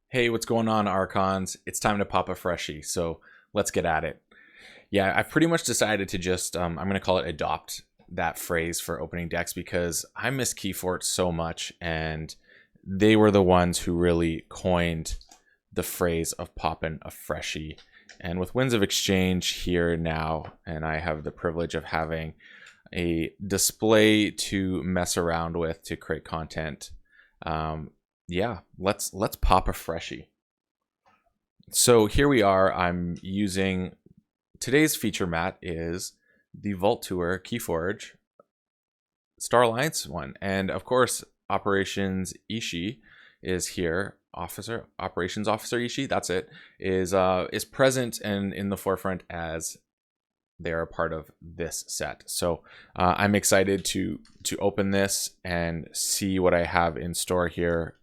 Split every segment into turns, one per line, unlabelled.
Hey, what's going on, Archons? It's time to pop a freshie, so let's get at it. Yeah, I've pretty much decided to just, I'm going to call it adopt that phrase for opening decks because I miss KeyForge so much, and they were the ones who really coined the phrase of popping a freshie. And with Winds of Exchange here now, and I have the privilege of having a display to mess around with to create content. Yeah, let's pop a freshie. So here we are. I'm using today's feature mat is the Vault Tour KeyForge Star Alliance one, and of course Operations Ishii is here. Operations Officer Ishii, that's it, is present and in the forefront as they are a part of this set. So I'm excited to open this and see what I have in store here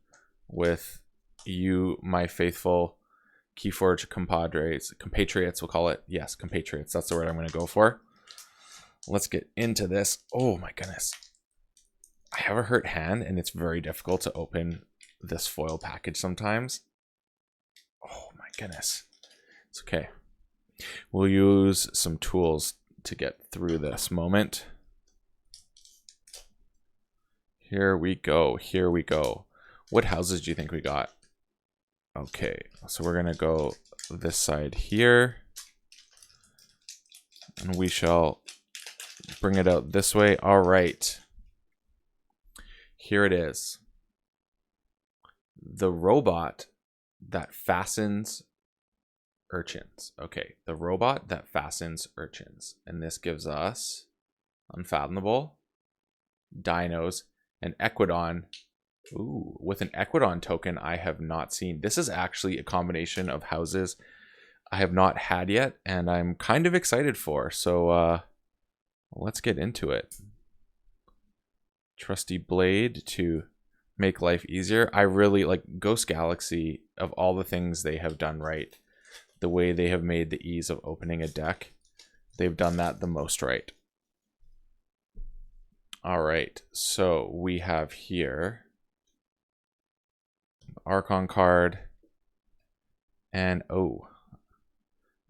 with you, my faithful KeyForge compatriots, we'll call it. Yes, compatriots. That's the word I'm going to go for. Let's get into this. Oh my goodness. I have a hurt hand and it's very difficult to open this foil package sometimes. Oh my goodness. It's okay. We'll use some tools to get through this moment. Here we go. Here we go. What houses do you think we got? Okay, so we're gonna go this side here, and we shall bring it out this way. All right, here it is. The robot that fastens urchins. Okay, the robot that fastens urchins, and this gives us Unfathomable, Dinos, and Equidon. Ooh, with an Equidon token I have not seen. This is actually a combination of houses I have not had yet, and I'm kind of excited for. So let's get into it. Trusty Blade to make life easier. I really like Ghost Galaxy. Of all the things they have done right, the way they have made the ease of opening a deck, they've done that the most right. All right, so we have here Archon card, and oh,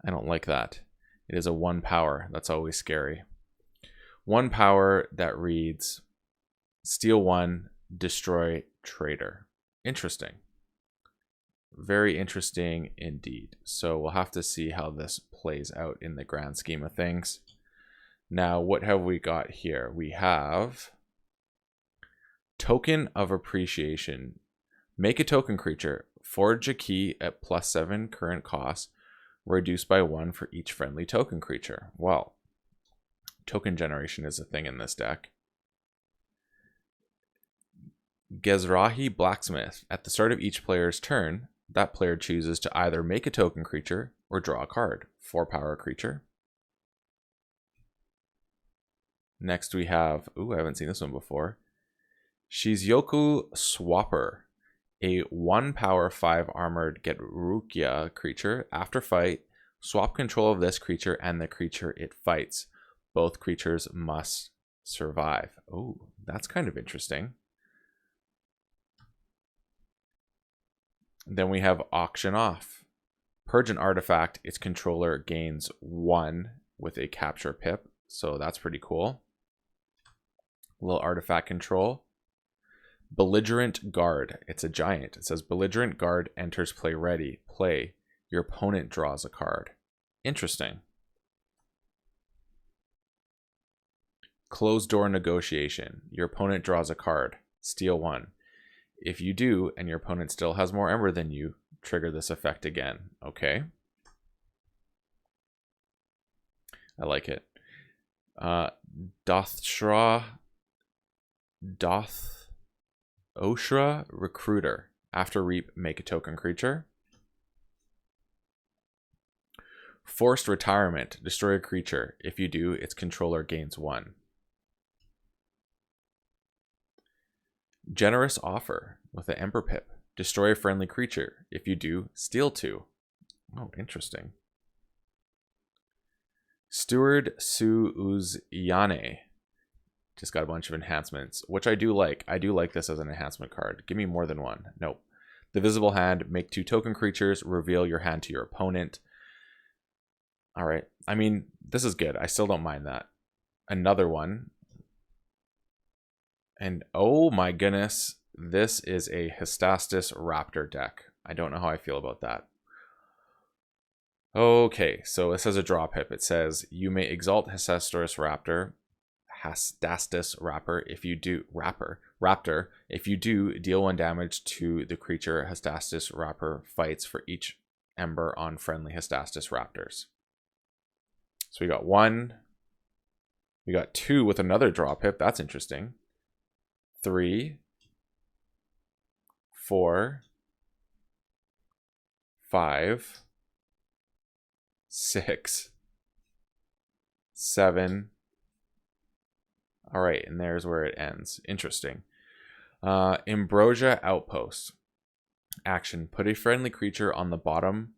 I don't like that. It is a 1 power. That's always scary. 1 power that reads steal 1, destroy trader. Interesting. Very interesting indeed. So we'll have to see how this plays out in the grand scheme of things. Now, what have we got here? We have Token of Appreciation. Make a token creature. Forge a key at +7 current cost. Reduced by 1 for each friendly token creature. Well, token generation is a thing in this deck. Gezrahi Blacksmith. At the start of each player's turn, that player chooses to either make a token creature or draw a card. 4 power creature. Next we have, ooh, I haven't seen this one before. Shizuoku Swapper. A 1 power 5 armored Getrukia creature. After fight, swap control of this creature and the creature it fights. Both creatures must survive. Oh, that's kind of interesting. Then we have Auction Off. Purge an artifact. Its controller gains 1 with a capture pip. So that's pretty cool. A little artifact control. Belligerent Guard. It's a giant. It says Belligerent Guard enters play ready. Play. Your opponent draws a card. Interesting. Closed Door Negotiation. Your opponent draws a card. Steal 1. If you do, and your opponent still has more Ember than you, trigger this effect again. Okay. I like it. Oshra Recruiter. After Reap, make a token creature. Forced Retirement. Destroy a creature. If you do, its controller gains 1. Generous Offer with an Ember Pip. Destroy a friendly creature. If you do, steal 2. Oh, interesting. Steward Su Uzyane. Just got a bunch of enhancements, which I do like. I do like this as an enhancement card. Give me more than 1. Nope. The visible hand, make 2 token creatures, reveal your hand to your opponent. All right. I mean, this is good. I still don't mind that. Another one. And oh my goodness, this is a Hystastis Raptor deck. I don't know how I feel about that. Okay, so this has a draw pip. It says you may exalt Hystastis Raptor if you do Raptor. If you do, deal 1 damage to the creature Hystastis Raptor fights for each ember on friendly Hystastis Raptors. So we got 1. We got 2 with another draw pip. That's interesting. 3, 4, 5, 6, 7. All right, and there's where it ends. Interesting. Ambrosia Outpost. Action. Put a friendly creature on the bottom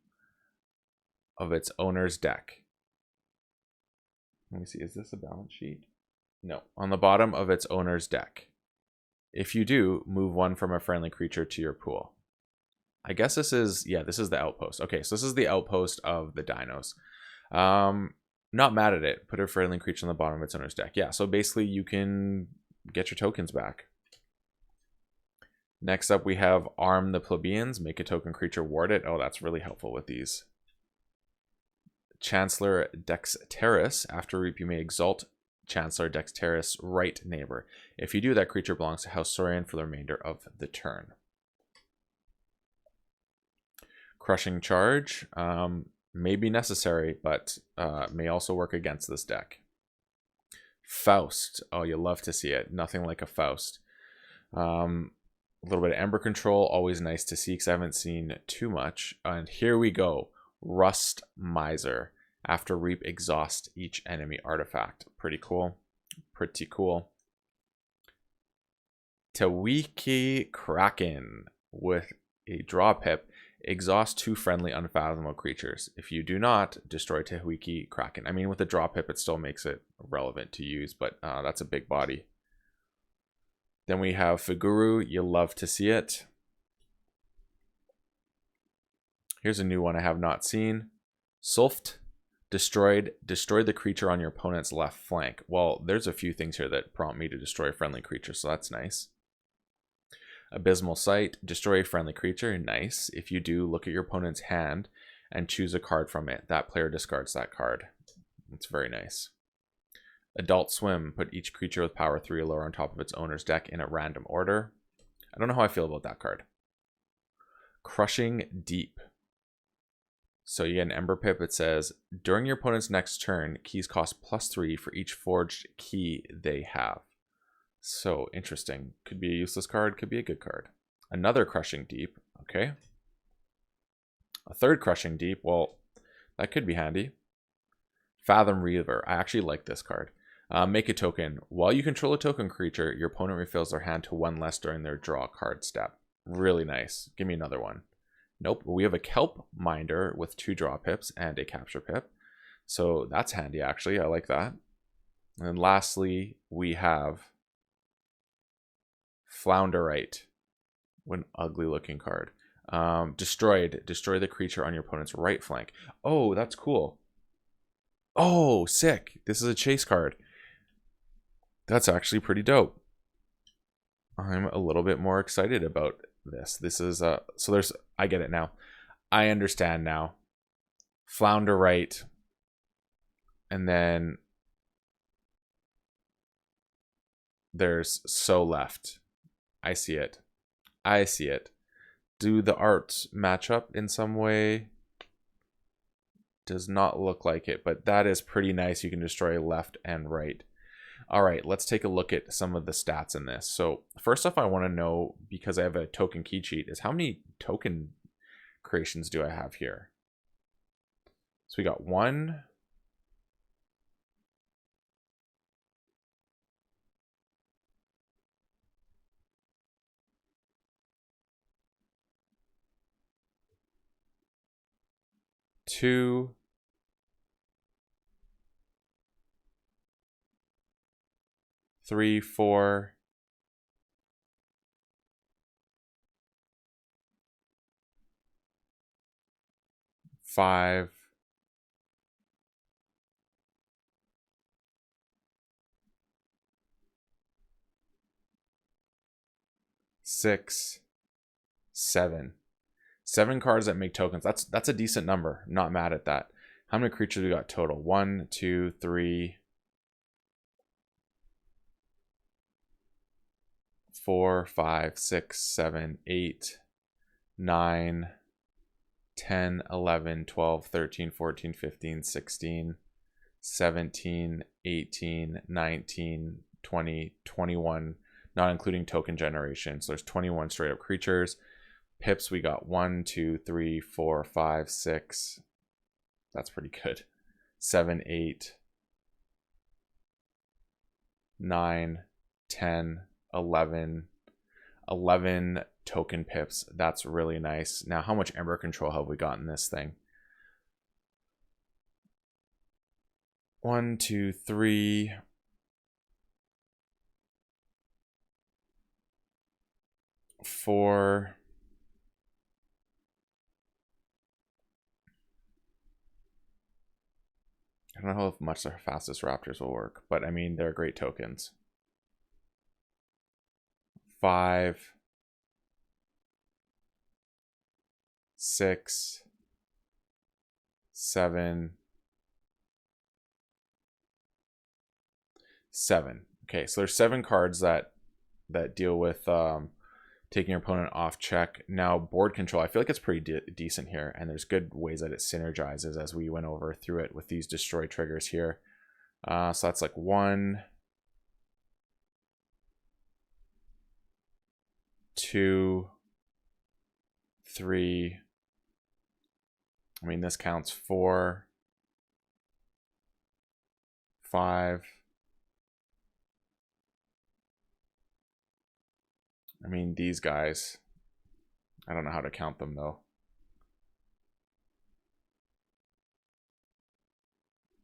of its owner's deck. Let me see, is this a balance sheet? No. On the bottom of its owner's deck. If you do, move 1 from a friendly creature to your pool. I guess this is, yeah, this is the outpost. Okay, so this is the outpost of the dinos. Not mad at it. Put a friendly creature on the bottom of its owner's deck. Yeah, so basically you can get your tokens back. Next up, we have Arm the Plebeians. Make a token creature, ward it. Oh, that's really helpful with these. Chancellor Dexterous. After reap, you may exalt Chancellor Dexterous right neighbor. If you do, that creature belongs to House Saurian for the remainder of the turn. Crushing Charge. May be necessary, but may also work against this deck. Faust. Oh, you love to see it. Nothing like a Faust. A little bit of Ember Control. Always nice to see because I haven't seen too much. And here we go. Rust Miser. After reap, exhaust each enemy artifact. Pretty cool. Pretty cool. Tawiki Kraken. With a draw pip. Exhaust 2 friendly unfathomable creatures. If you do not, destroy Tawiki Kraken. I mean, with the draw pip, it still makes it relevant to use, but that's a big body. Then we have Figuru. You love to see it. Here's a new one I have not seen. Sulft. Destroy the creature on your opponent's left flank. Well, there's a few things here that prompt me to destroy a friendly creature, so that's nice. Abysmal Sight. Destroy a friendly creature. Nice. If you do, look at your opponent's hand and choose a card from it. That player discards that card. It's very nice. Adult Swim. Put each creature with power 3 or lower on top of its owner's deck in a random order. I don't know how I feel about that card. Crushing Deep. So you get an Ember Pip. It says, during your opponent's next turn, keys cost +3 for each forged key they have. So interesting. Could be a useless card, could be a good card. Another Crushing Deep. Okay. A third Crushing Deep. Well, that could be handy. Fathom Reaver. I actually like this card. Make a token. While you control a token creature, your opponent refills their hand to 1 less during their draw card step. Really nice. Give me another one. Nope. We have a Kelp Minder with 2 draw pips and a capture pip. So that's handy, actually. I like that. And lastly, we have Flounderite. What an ugly looking card. Destroyed. Destroy the creature on your opponent's right flank. Oh, that's cool. Oh, sick. This is a chase card. That's actually pretty dope. I'm a little bit more excited about this. This is so there's, I get it now. I understand now. Flounderite. And then there's So Left. I see it. I see it. Do the arts match up in some way? Does not look like it, but that is pretty nice. You can destroy left and right. All right, let's take a look at some of the stats in this. So first off, I want to know, because I have a token key cheat, is how many token creations do I have here? So we got 1, 2, 3, 4, 5, 6, 7. 7 cards that make tokens. That's a decent number. Not mad at that. How many creatures we got total? 1, 2, 3, 4, 5, 6, 7, 8, 9, 10, 11, 12, 13, 14, 15, 16, 17, 18, 19, 20, 21, not including token generation. So there's 21 straight up creatures. Pips, we got 1, 2, 3, 4, 5, 6. That's pretty good. 7, 8, 9, 10, 11. 11 token pips. That's really nice. Now, how much Ember Control have we got in this thing? 1, 2, 3, 4. I don't know how much the fastest Raptors will work, but I mean, they're great tokens. 5, 6, 7, 7. Okay, so there's 7 cards that deal with taking your opponent off check. Now, board control, I feel like it's pretty decent here, and there's good ways that it synergizes as we went over through it with these destroy triggers here. So that's like 1, 2, 3. I mean, this counts 4, 5. I mean, these guys, I don't know how to count them though.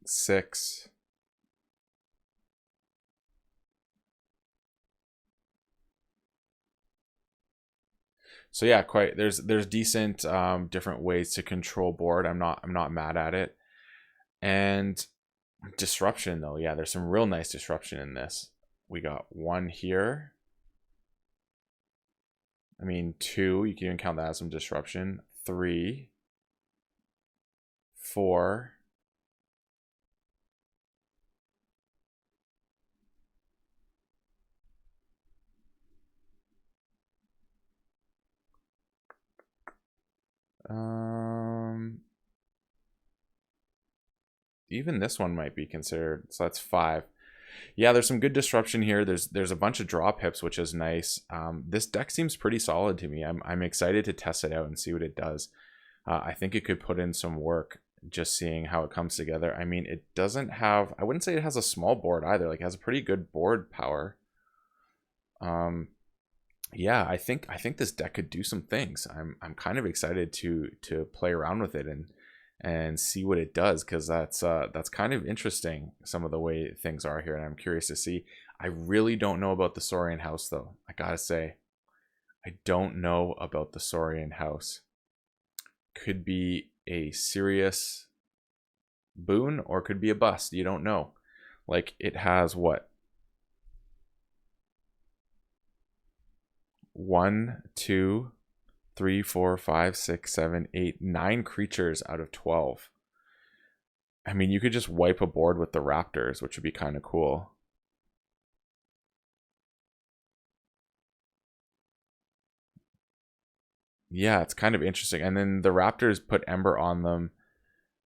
6. So yeah, quite there's decent different ways to control board. I'm not mad at it. And disruption though, yeah, there's some real nice disruption in this. We got 1 here. I mean, 2, you can even count that as some disruption. 3, 4, 5. Even this one might be considered. So that's 5. Yeah, there's some good disruption here. There's a bunch of draw pips, which is nice. This deck seems pretty solid to me. I'm excited to test it out and see what it does. I think it could put in some work just seeing how it comes together. I mean, it doesn't have, I wouldn't say it has a small board either. Like, it has a pretty good board power. Yeah, I think this deck could do some things. I'm kind of excited to play around with it and see what it does, because that's kind of interesting, some of the way things are here, and I'm curious to see. I really don't know about the Saurian House though. I gotta say, I don't know about the Saurian House. Could be a serious boon or could be a bust. You don't know. Like, it has what? 1, 2, 3, 4, 5, 6, 7, 8, 9 creatures out of 12. I mean, you could just wipe a board with the Raptors, which would be kind of cool. Yeah, it's kind of interesting. And then the Raptors put Ember on them,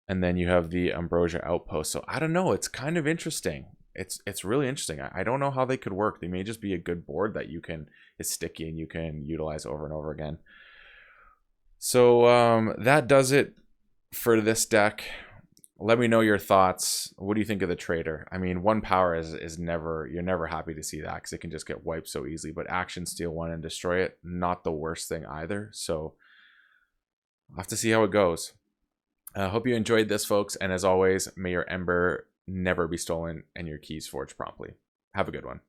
and then you have the Ambrosia Outpost. So I don't know. It's kind of interesting. It's really interesting. I don't know how they could work. They may just be a good board that is sticky and you can utilize over and over again. So that does it for this deck. Let me know your thoughts. What do you think of the Trader? I mean, 1 power is never, you're never happy to see that because it can just get wiped so easily. But action, steal 1 and destroy it, not the worst thing either. So I'll have to see how it goes. I hope you enjoyed this, folks. And as always, may your Ember never be stolen and your keys forged promptly. Have a good one.